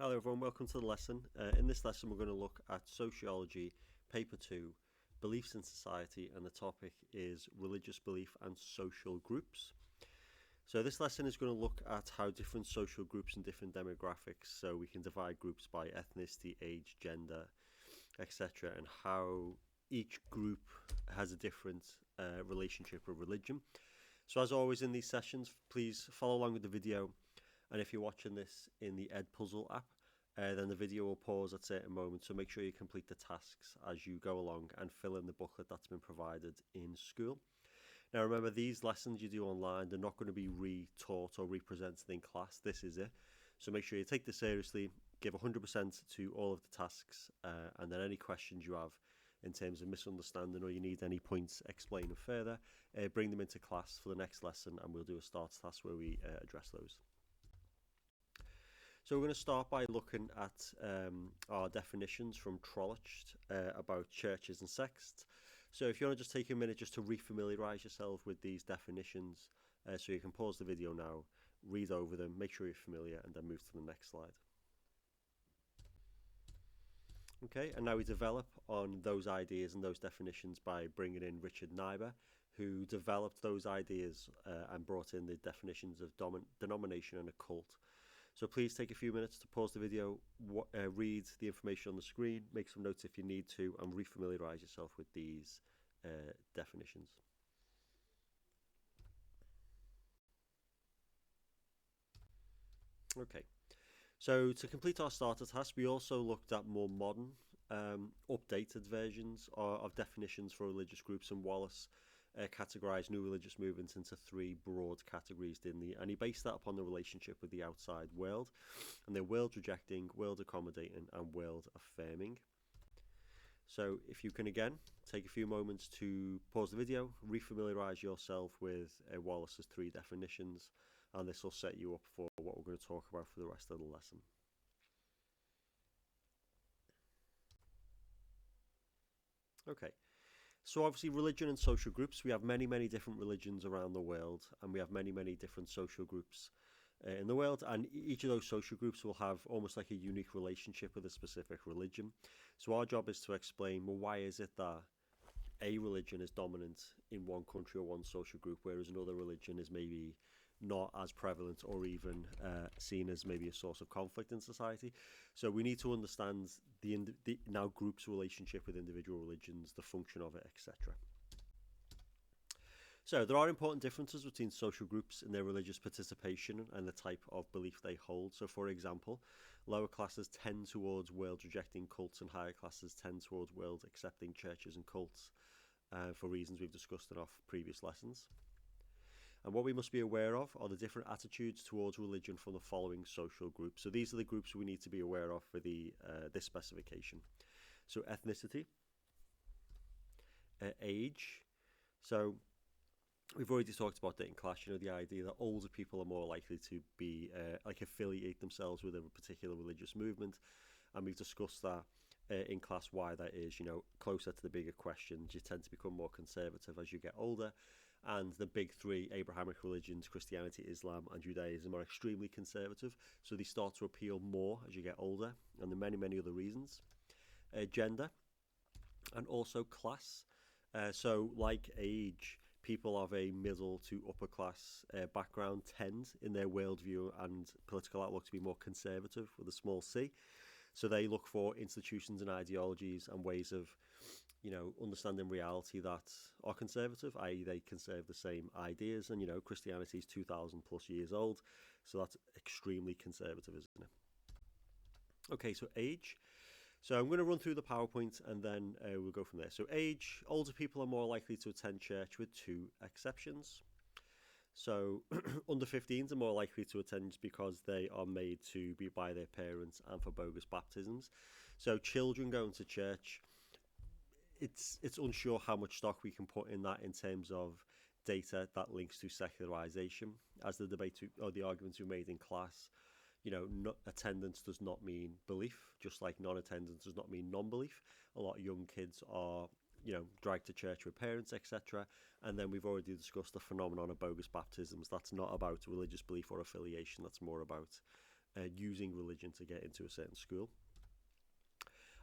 Hello everyone, welcome to the lesson. In this lesson we're going to look at Sociology, Paper 2, Beliefs in Society, and the topic is Religious Belief and Social Groups. So this lesson is going to look at how different social groups and different demographics, so we can divide groups by ethnicity, age, gender, etc., and how each group has a different relationship with religion. So as always in these sessions, please follow along with the video. And if you're watching this in the Edpuzzle app, then the video will pause at certain moments. So make sure you complete the tasks as you go along and fill in the booklet that's been provided in school. Now remember, these lessons you do online, they're not going to be re-taught or re-presented in class. This is it. So make sure you take this seriously, give 100% to all of the tasks, and then any questions you have in terms of misunderstanding or you need any points explaining further, bring them into class for the next lesson and we'll do a start task where we address those. So we're going to start by looking at our definitions from Trollocht about churches and sects. So if you want to just take a minute just to refamiliarise yourself with these definitions, so you can pause the video now, read over them, make sure you're familiar, and then move to the next slide. Okay, and now we develop on those ideas and those definitions by bringing in Richard Niebuhr, who developed those ideas and brought in the definitions of denomination and a cult. So please take a few minutes to pause the video, read the information on the screen, make some notes if you need to, and refamiliarise yourself with these definitions. Okay, so to complete our starter task, we also looked at more modern, updated versions of definitions for religious groups, and Wallace categorised new religious movements into three broad categories, didn't he? And he based that upon the relationship with the outside world, and they're world rejecting, world accommodating, and world affirming. So if you can again take a few moments to pause the video, refamiliarise yourself with Wallace's three definitions, and this will set you up for what we're going to talk about for the rest of the lesson. Okay. So obviously religion and social groups, we have many different religions around the world, and we have many different social groups in the world, and each of those social groups will have almost like a unique relationship with a specific religion. So our job is to explain, well, why is it that a religion is dominant in one country or one social group, whereas another religion is maybe not as prevalent or even seen as maybe a source of conflict in society. So we need to understand the now group's relationship with individual religions, the function of it, etc. So there are important differences between social groups in their religious participation and the type of belief they hold. So for example, lower classes tend towards world-rejecting cults and higher classes tend towards world-accepting churches and cults for reasons we've discussed in our previous lessons. And what we must be aware of are the different attitudes towards religion from the following social groups. So these are the groups we need to be aware of for this specification. So ethnicity, age. So we've already talked about that in class, the idea that older people are more likely to be affiliate themselves with a particular religious movement. And we've discussed that in class, why that is, closer to the bigger questions, you tend to become more conservative as you get older. And the big three Abrahamic religions, Christianity, Islam, and Judaism, are extremely conservative. So they start to appeal more as you get older, and there are many other reasons. Gender, and also class. So like age, people of a middle to upper class background tend, in their worldview and political outlook, to be more conservative with a small c. So they look for institutions and ideologies and ways of understanding reality that are conservative, i.e. they conserve the same ideas, and Christianity is 2,000 plus years old, so that's extremely conservative, isn't it? Okay, so age. So I'm going to run through the PowerPoint and then we'll go from there. So age, older people are more likely to attend church with two exceptions. So under 15s are more likely to attend because they are made to be by their parents and for bogus baptisms. So children going to church, it's unsure how much stock we can put in that in terms of data that links to secularization. As the debate or the arguments we made in class, attendance does not mean belief, just like non-attendance does not mean non-belief. A lot of young kids are, dragged to church with parents, etc. And then we've already discussed the phenomenon of bogus baptisms. That's not about religious belief or affiliation. That's more about using religion to get into a certain school.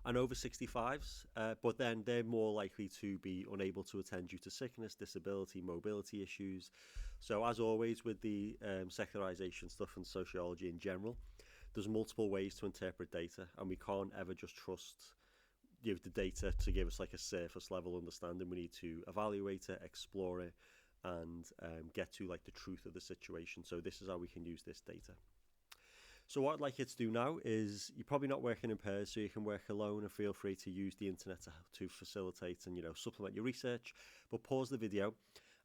And over 65s, but then they're more likely to be unable to attend due to sickness, disability, mobility issues. So as always with the secularization stuff and sociology in general, there's multiple ways to interpret data, and we can't ever just trust the data to give us like a surface level understanding. We need to evaluate it, explore it, and get to like the truth of the situation. So this is how we can use this data. So what I'd like you to do now is, you're probably not working in pairs, so you can work alone, and feel free to use the internet to facilitate and supplement your research. But pause the video,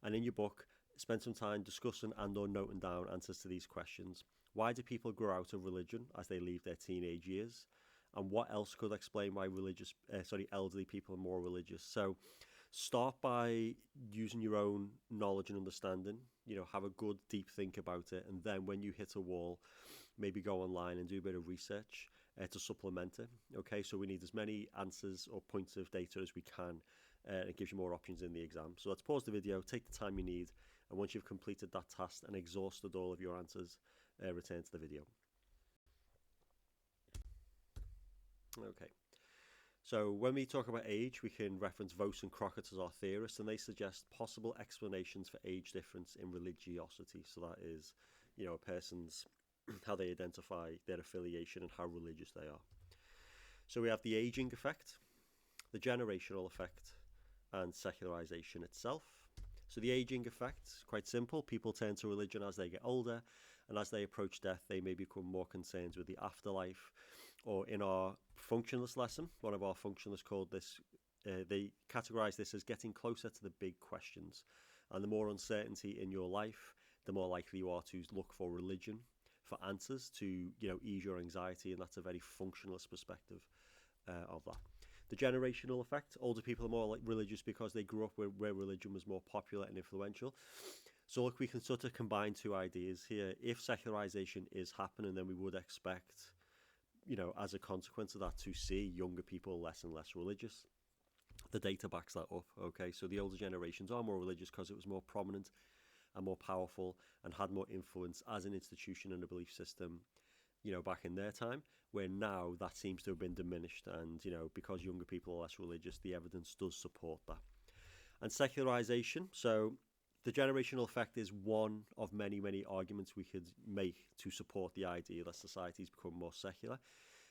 and in your book, spend some time discussing and/or noting down answers to these questions. Why do people grow out of religion as they leave their teenage years? And what else could explain why elderly people are more religious? So start by using your own knowledge and understanding, have a good deep think about it, and then when you hit a wall, maybe go online and do a bit of research to supplement it. Okay, so we need as many answers or points of data as we can. It gives you more options in the exam. So let's pause the video, take the time you need, and once you've completed that task and exhausted all of your answers, return to the video. Okay. So when we talk about age, we can reference Vos and Crockett as our theorists, and they suggest possible explanations for age difference in religiosity. So that is, a person's, how they identify their affiliation and how religious they are. So we have the aging effect, the generational effect, and secularization itself. So the aging effect, quite simple. People turn to religion as they get older, and as they approach death, they may become more concerned with the afterlife. Or in our functionalist lesson, one of our functionalists called this, they categorize this as getting closer to the big questions. And the more uncertainty in your life, the more likely you are to look for religion for answers to, ease your anxiety. And that's a very functionalist perspective of that. The generational effect, older people are more religious because they grew up where religion was more popular and influential. So look, we can sort of combine two ideas here. If secularization is happening, then we would expect, as a consequence of that, to see younger people less and less religious. The data backs that up, okay? So the older generations are more religious because it was more prominent and more powerful and had more influence as an institution and a belief system, back in their time, where now that seems to have been diminished. And, because younger people are less religious, the evidence does support that. And secularization, so the generational effect is one of many, many arguments we could make to support the idea that societies become more secular.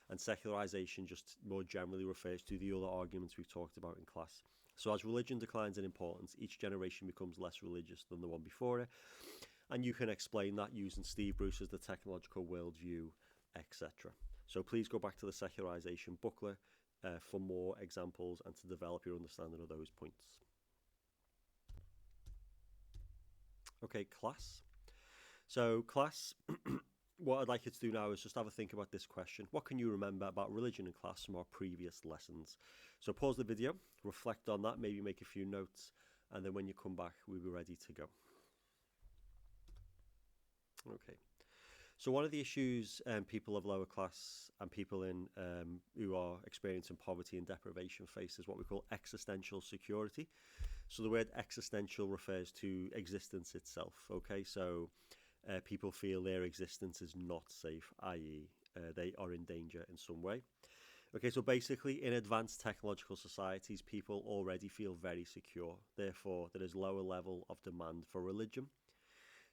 And secularization just more generally refers to the other arguments we've talked about in class. So as religion declines in importance, each generation becomes less religious than the one before it. And you can explain that using Steve Bruce's The Technological Worldview, etc. So please go back to the secularization booklet for more examples and to develop your understanding of those points. Okay, class. So class, what I'd like you to do now is just have a think about this question. What can you remember about religion in class from our previous lessons? So pause the video, reflect on that, maybe make a few notes, and then when you come back, we'll be ready to go. Okay. So one of the issues people of lower class and people who are experiencing poverty and deprivation face is what we call existential security. So the word existential refers to existence itself, okay? So people feel their existence is not safe, i.e. They are in danger in some way. Okay, so basically in advanced technological societies, people already feel very secure. Therefore, there is lower level of demand for religion.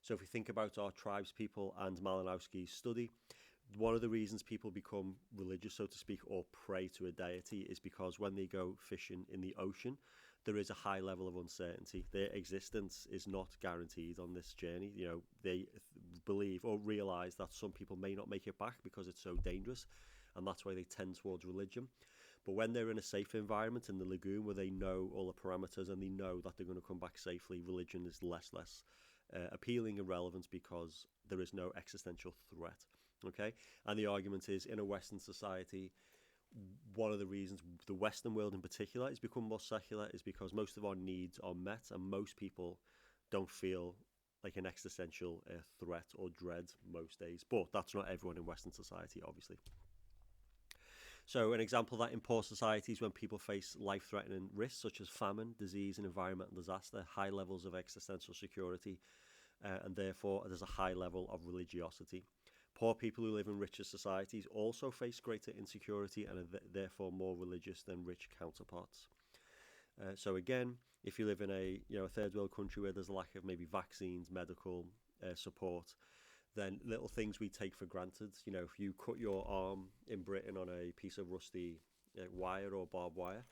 So if we think about our tribes people and Malinowski's study, one of the reasons people become religious, so to speak, or pray to a deity is because when they go fishing in the ocean, there is a high level of uncertainty. Their existence is not guaranteed on this journey. They believe or realize that some people may not make it back because it's so dangerous, and that's why they tend towards religion. But when they're in a safe environment in the lagoon where they know all the parameters and they know that they're going to come back safely, religion is less appealing and relevant because there is no existential threat. Okay, and the argument is in a Western society, one of the reasons the Western world in particular has become more secular is because most of our needs are met, and most people don't feel like an existential threat or dread most days. But that's not everyone in Western society, obviously. So an example of that in poor societies, when people face life-threatening risks such as famine, disease and environmental disaster, high levels of existential security, and therefore there's a high level of religiosity. Poor people who live in richer societies also face greater insecurity and are therefore more religious than rich counterparts. So again, if you live in a a third world country where there's a lack of maybe vaccines, medical support, then little things we take for granted. If you cut your arm in Britain on a piece of rusty wire or barbed wire,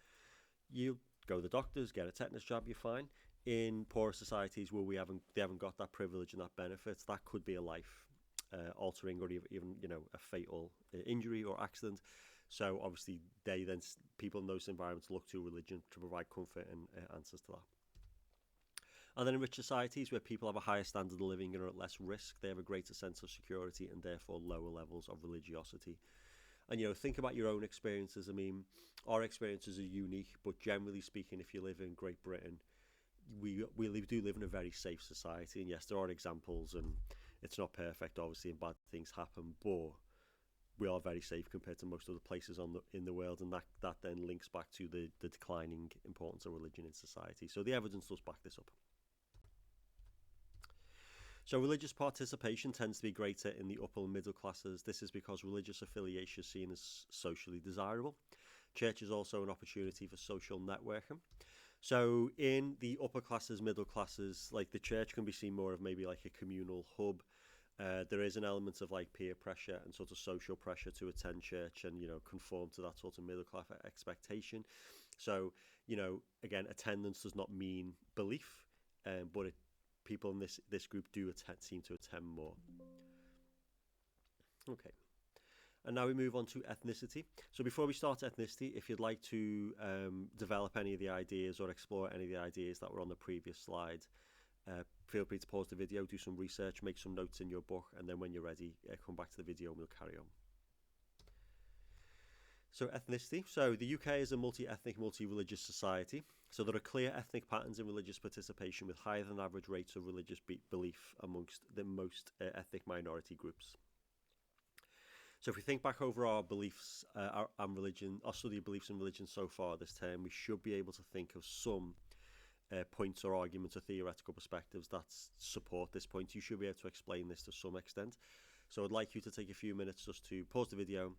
you go to the doctors, get a tetanus jab, you're fine. In poorer societies where they haven't got that privilege and that benefit, that could be a life altering or even a fatal injury or accident. So obviously people in those environments look to religion to provide comfort and answers to that. And then in rich societies where people have a higher standard of living and are at less risk, they have a greater sense of security and therefore lower levels of religiosity. And think about your own experiences. I mean, our experiences are unique, but generally speaking, if you live in Great Britain, we do live in a very safe society. And yes, there are examples, and it's not perfect, obviously, and bad things happen, but we are very safe compared to most other places in the world, and that then links back to the declining importance of religion in society. So the evidence does back this up. So religious participation tends to be greater in the upper and middle classes. This is because religious affiliation is seen as socially desirable. Church is also an opportunity for social networking. So in the upper classes, middle classes, like the church can be seen more of maybe like a communal hub. There is an element of like peer pressure and sort of social pressure to attend church and conform to that sort of middle class expectation. So again, attendance does not mean belief, but people in this group do seem to attend more. Okay. And now we move on to ethnicity. So before we start ethnicity, if you'd like to develop any of the ideas or explore any of the ideas that were on the previous slide, feel free to pause the video, do some research, make some notes in your book, and then when you're ready, come back to the video and we'll carry on. So ethnicity. So the UK is a multi-ethnic, multi-religious society. So there are clear ethnic patterns in religious participation with higher than average rates of religious belief amongst the most ethnic minority groups. So if we think back over our beliefs and religion, our study of beliefs and religion so far this term, we should be able to think of some points or arguments or theoretical perspectives that support this point. You should be able to explain this to some extent. So I'd like you to take a few minutes just to pause the video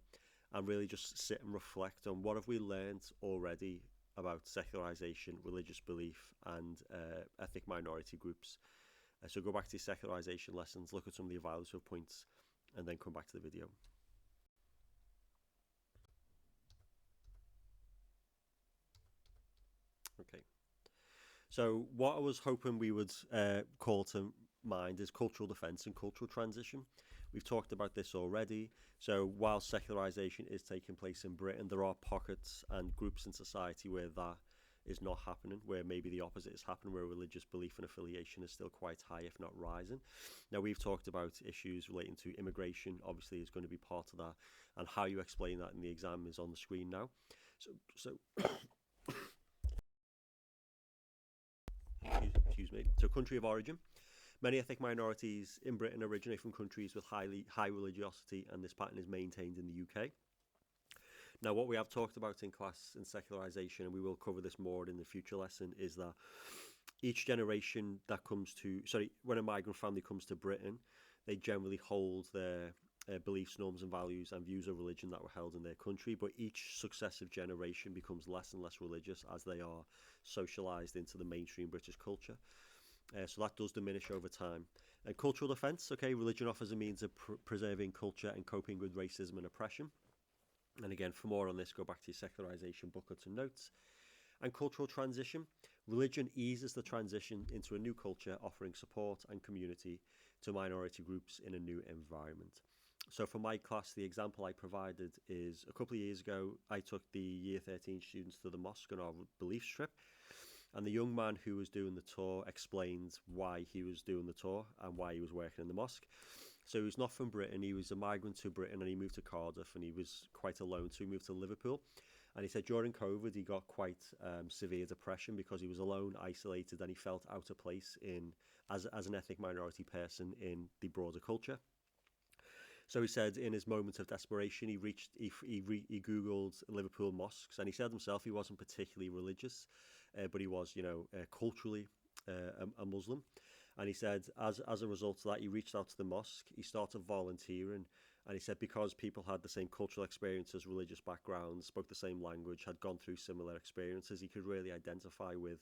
and really just sit and reflect on what have we learned already about secularization, religious belief, and ethnic minority groups. So go back to your secularization lessons, look at some of the evaluative points, and then come back to the video. Okay. So what I was hoping we would call to mind is cultural defence and cultural transition. We've talked about this already. So while secularisation is taking place in Britain, there are pockets and groups in society where that is not happening, where maybe the opposite is happening, where religious belief and affiliation is still quite high, if not rising. Now, we've talked about issues relating to immigration, obviously is going to be part of that, and how you explain that in the exam is on the screen now. So excuse me. So country of origin. Many ethnic minorities in Britain originate from countries with high religiosity, and this pattern is maintained in the UK. Now, what we have talked about in class in secularisation, and we will cover this more in the future lesson, is that each generation that when a migrant family comes to Britain, they generally hold their beliefs, norms and values and views of religion that were held in their country, but each successive generation becomes less and less religious as they are socialised into the mainstream British culture. So that does diminish over time. And cultural defence, religion offers a means of preserving culture and coping with racism and oppression. And again, for more on this, go back to your secularisation booklets and notes. And cultural transition, religion eases the transition into a new culture, offering support and community to minority groups in a new environment. So for my class, the example I provided is a couple of years ago, I took the year 13 students to the mosque on our beliefs trip. And the young man who was doing the tour explained why he was doing the tour and why he was working in the mosque. So he was not from Britain, he was a migrant to Britain, and he moved to Cardiff, and he was quite alone, so he moved to Liverpool. And he said during COVID he got quite severe depression because he was alone, isolated, and he felt out of place as an ethnic minority person in the broader culture. So he said in his moment of desperation, he Googled Liverpool mosques, and he said himself he wasn't particularly religious, but he was, culturally a Muslim. And he said, as a result of that, he reached out to the mosque. He started volunteering, and he said because people had the same cultural experiences, religious backgrounds, spoke the same language, had gone through similar experiences, he could really identify with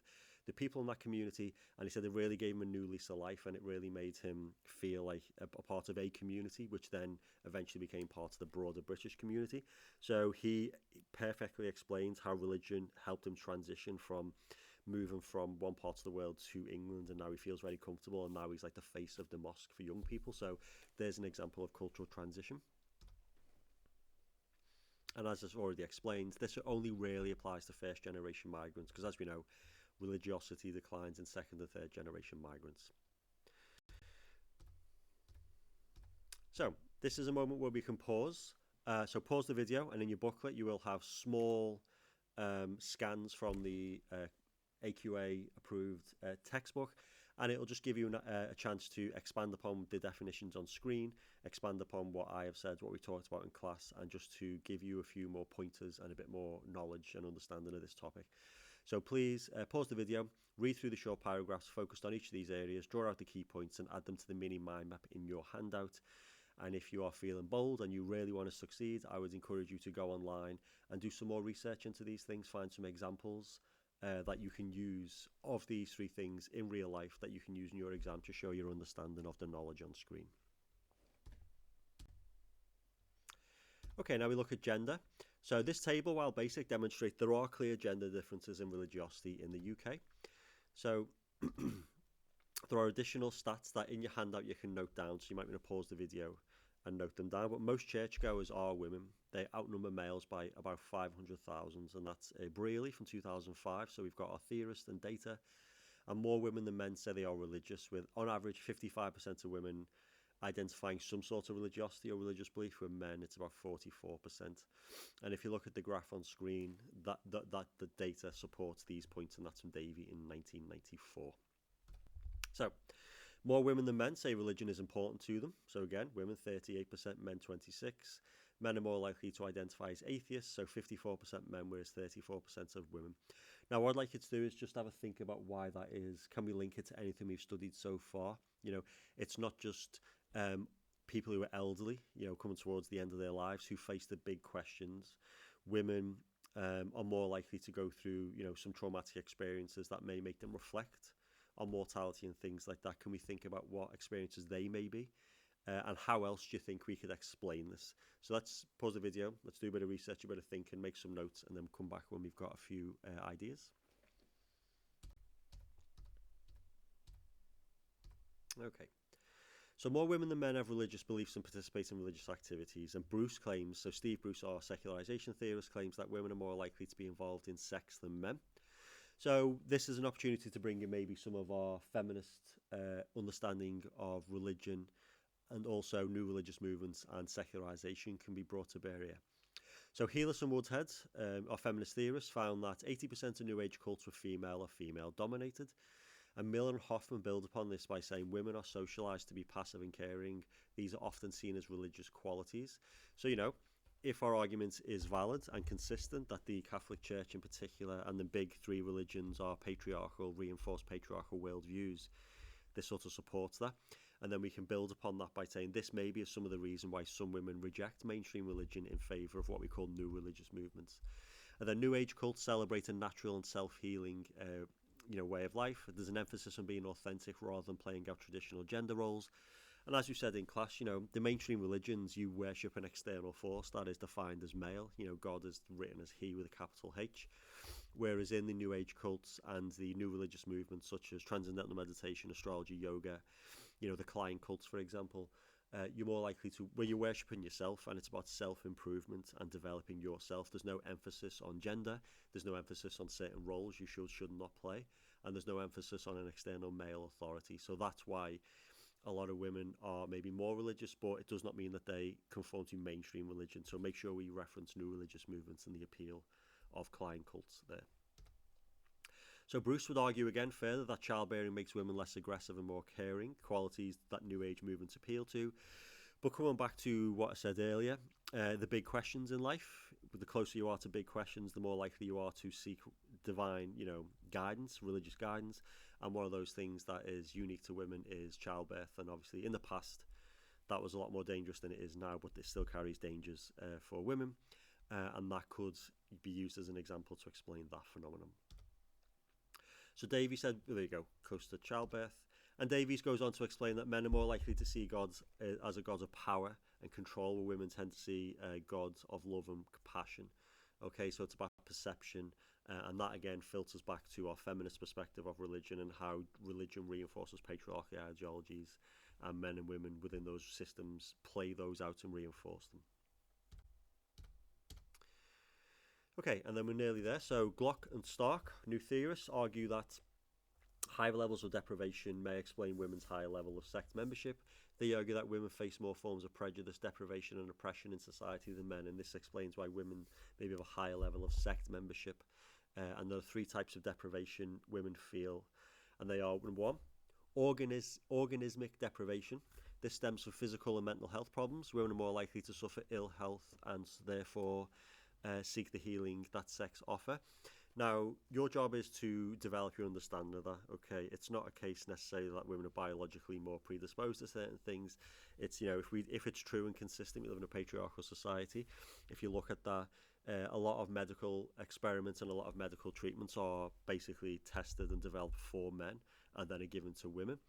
the people in that community. And he said it really gave him a new lease of life, and it really made him feel like a part of a community, which then eventually became part of the broader British community. So he perfectly explains how religion helped him transition from moving from one part of the world to England, and now he feels very comfortable, and now he's like the face of the mosque for young people. So there's an example of cultural transition. And as I've already explained, this only really applies to first generation migrants, because as we know, religiosity declines in second and third generation migrants. So this is a moment where we can pause. So pause the video, and in your booklet you will have small scans from the AQA approved textbook, and it'll just give you a chance to expand upon the definitions on screen, expand upon what I have said, what we talked about in class, and just to give you a few more pointers and a bit more knowledge and understanding of this topic. So please pause the video, read through the short paragraphs focused on each of these areas, draw out the key points and add them to the mini mind map in your handout. And if you are feeling bold and you really want to succeed, I would encourage you to go online and do some more research into these things, find some examples that you can use of these three things in real life that you can use in your exam to show your understanding of the knowledge on screen. Okay, now we look at gender. So this table, while basic, demonstrates there are clear gender differences in religiosity in the UK. So there are additional stats that in your handout you can note down, so you might want to pause the video and note them down. But most churchgoers are women. They outnumber males by about 500,000, and that's Brearley from 2005. So we've got our theorists and data, and more women than men say they are religious, with on average 55% of women identifying some sort of religiosity or religious belief. With men, it's about 44%. And if you look at the graph on screen, that the data supports these points, and that's from Davey in 1994. So, more women than men say religion is important to them. So again, women 38%, men 26%. Men are more likely to identify as atheists, so 54% men, whereas 34% of women. Now, what I'd like you to do is just have a think about why that is. Can we link it to anything we've studied so far? You know, it's not just people who are elderly, you know, coming towards the end of their lives who face the big questions. Women are more likely to go through, you know, some traumatic experiences that may make them reflect on mortality and things like that. Can we think about what experiences they may be? And how else do you think we could explain this? So let's pause the video, let's do a bit of research, a bit of thinking, make some notes, and then come back when we've got a few ideas. Okay. So more women than men have religious beliefs and participate in religious activities. And Bruce claims, so Steve Bruce, our secularization theorist, claims that women are more likely to be involved in sex than men. So this is an opportunity to bring in maybe some of our feminist understanding of religion, and also new religious movements and secularization can be brought to bear here. So Heelis and Woodhead, our feminist theorists, found that 80% of New Age cults were female or female dominated. And Miller and Hoffman build upon this by saying women are socialized to be passive and caring. These are often seen as religious qualities. So, you know, if our argument is valid and consistent that the Catholic Church in particular and the big three religions are patriarchal, reinforce patriarchal worldviews, this sort of supports that. And then we can build upon that by saying this may be some of the reason why some women reject mainstream religion in favour of what we call new religious movements. And then New Age cults celebrate a natural and self-healing way of life. There's an emphasis on being authentic rather than playing out traditional gender roles. And as you said in class, you know, the mainstream religions, you worship an external force that is defined as male. You know, God is written as he with a capital H. Whereas in the New Age cults and the new religious movements such as transcendental meditation, astrology, yoga, you know, the Klein cults, for example, you're more likely to, where you're worshipping yourself and it's about self-improvement and developing yourself. There's no emphasis on gender. There's no emphasis on certain roles you should not play. And there's no emphasis on an external male authority. So that's why a lot of women are maybe more religious, but it does not mean that they conform to mainstream religion. So make sure we reference new religious movements and the appeal of Klein cults there. So Bruce would argue again further that childbearing makes women less aggressive and more caring, qualities that New Age movements appeal to. But coming back to what I said earlier, the big questions in life, the closer you are to big questions, the more likely you are to seek divine, you know, guidance, religious guidance, And one of those things that is unique to women is childbirth. And obviously, in the past, that was a lot more dangerous than it is now, but it still carries dangers for women. And that could be used as an example to explain that phenomenon. So Davies said, there you go, close to childbirth. And Davies goes on to explain that men are more likely to see God as a God of power and control, where women tend to see God of love and compassion. Okay, so it's about perception, and that again filters back to our feminist perspective of religion and how religion reinforces patriarchal ideologies, and men and women within those systems play those out and reinforce them. Okay, and then we're nearly there. So Glock and Stark, new theorists, argue that higher levels of deprivation may explain women's higher level of sect membership. They argue that women face more forms of prejudice, deprivation, and oppression in society than men, and this explains why women maybe have a higher level of sect membership. And there are three types of deprivation women feel, and they are, number one, organismic deprivation. This stems from physical and mental health problems. Women are more likely to suffer ill health and therefore seek the healing that sex offer. Now, your job is to develop your understanding of that, okay? It's not a case necessarily that women are biologically more predisposed to certain things. It's, you know, if it's true and consistent, we live in a patriarchal society. If you look at that, a lot of medical experiments and a lot of medical treatments are basically tested and developed for men and then are given to women.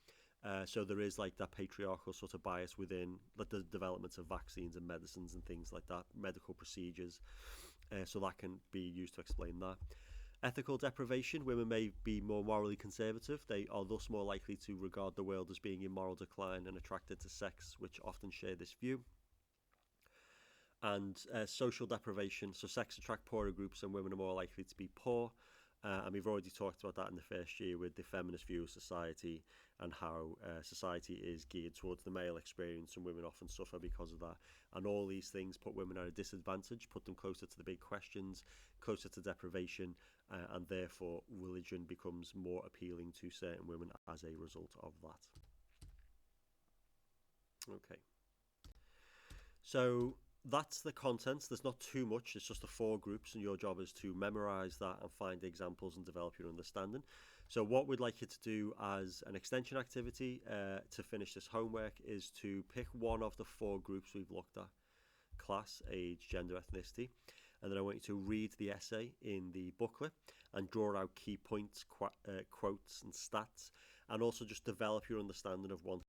So there is like that patriarchal sort of bias within like the development of vaccines and medicines and things like that, medical procedures. So that can be used to explain that. Ethical deprivation. Women may be more morally conservative. They are thus more likely to regard the world as being in moral decline and attracted to sex, which often share this view. And social deprivation. So sex attract poorer groups and women are more likely to be poor. And we've already talked about that in the first year with the feminist view of society and how society is geared towards the male experience and women often suffer because of that. And all these things put women at a disadvantage, put them closer to the big questions, closer to deprivation, and therefore religion becomes more appealing to certain women as a result of that. Okay. So that's the contents. There's not too much. It's just the four groups, and your job is to memorize that and find examples and develop your understanding. So what we'd like you to do as an extension activity to finish this homework is to pick one of the four groups we've looked at: class, age, gender, ethnicity. And then I want you to read the essay in the booklet and draw out key points, quotes and stats, and also just develop your understanding of one